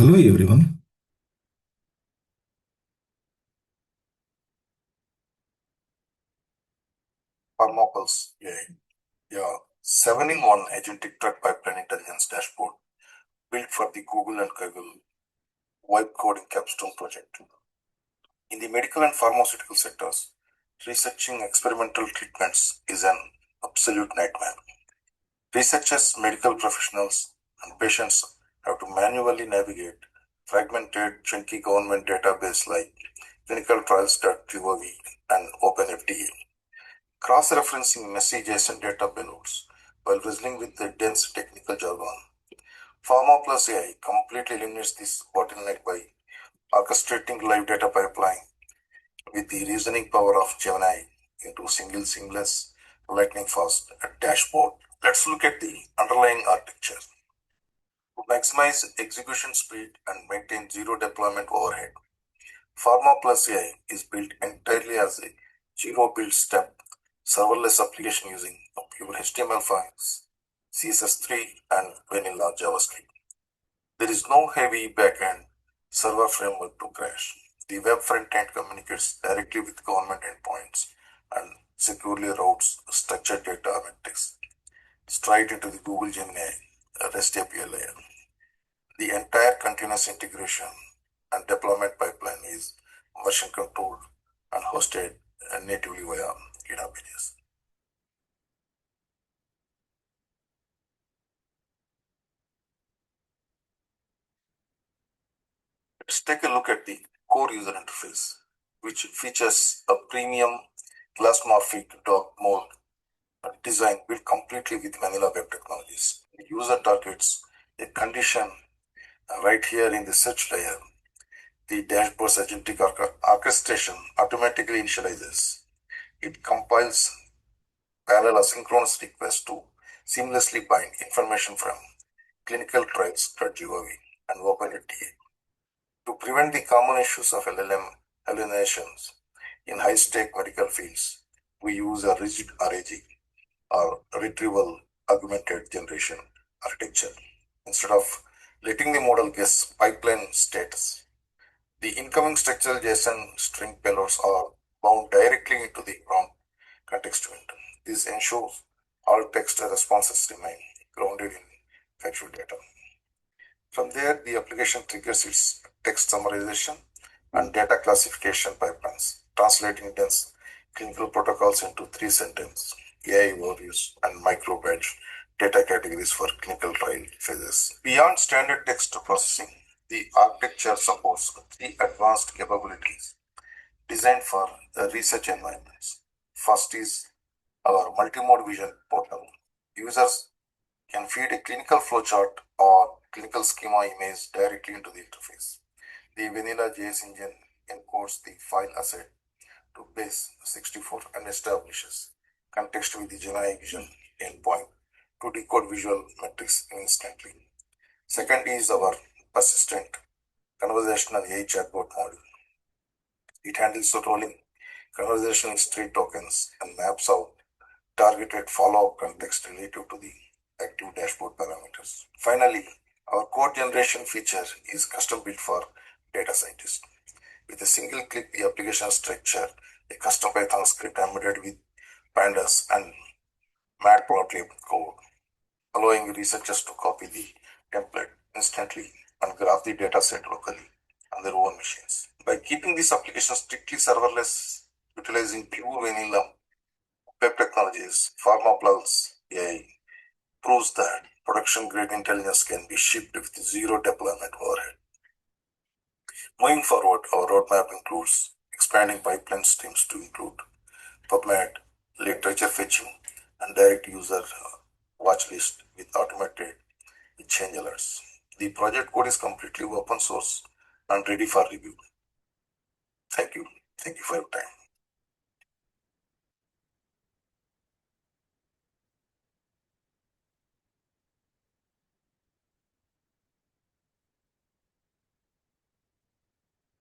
Hello everyone. PharmaPulseAI, yeah, 7-in-1 Agentic Drug Pipeline Intelligence dashboard built for the Google and Kaggle Vibe Coding Capstone project. In the medical and pharmaceutical sectors, researching experimental treatments is an absolute nightmare. Researchers, medical professionals, and patients have to manually navigate fragmented, chunky government database like clinicaltrials.gov and OpenFDA, cross-referencing messy JSON data payloads while wrestling with the dense technical jargon. PharmaPulseAI completely eliminates this bottleneck by orchestrating live data pipeline with the reasoning power of Gemini into single seamless, lightning-fast dashboard. Let's look at the underlying architecture. To maximize execution speed and maintain zero deployment overhead, PharmaPulseAI is built entirely as a zero build step serverless application using pure HTML5, CSS3, and vanilla JavaScript. There is no heavy backend server framework to crash. The web frontend communicates directly with government endpoints and securely routes structured data metrics straight into the Google Gemini REST API layer. The entire continuous integration and deployment pipeline is version controlled and hosted natively via GitHub Pages. Let's take a look at the core user interface, which features a premium glass-morphic dog mode design built completely with vanilla web technologies. The user targets a condition right here in the search layer. The dashboard's agentic orchestration automatically initializes. It compiles parallel asynchronous requests to seamlessly bind information from clinicaltrials.gov and OpenFDA. To prevent the common issues of LLM hallucinations in high-stake medical fields, we use a rigid RAG or retrieval augmented generation architecture. Instead of letting the model guess pipeline status, the incoming structural JSON string payloads are bound directly into the prompt context event. This ensures all text responses remain grounded in factual data. From there, the application triggers its text summarization and data classification pipelines, translating dense clinical protocols into 3-sentence AI overviews and micro-batch data categories for clinical trial phases. Beyond standard text processing, the architecture supports 3 advanced capabilities designed for research environments. First is our multimode vision portal. Users can feed a clinical flowchart or clinical schema image directly into the interface. The vanilla JS engine encodes the file asset to base 64 and establishes context with the Gemini vision endpoint to decode visual metrics instantly. Second is our persistent conversational AI chatbot module. It handles the rolling conversational history tokens and maps out targeted follow-up context relative to the active dashboard parameters. Finally, our code generation feature is custom built for data scientists. With a single click, the application structure a custom Python script embedded with pandas and matplotlib code, allowing researchers to copy the template instantly and graph the dataset locally on their own machines. By keeping this application strictly serverless, utilizing pure vanilla web technologies, PharmaPulseAI proves that production-grade intelligence can be shipped with zero deployment overhead. Moving forward, our roadmap includes expanding pipeline streams to include PubMed, literature fetching, and direct user watch list with automated change alerts. The project code is completely open source and ready for review. Thank you. Thank you for your time.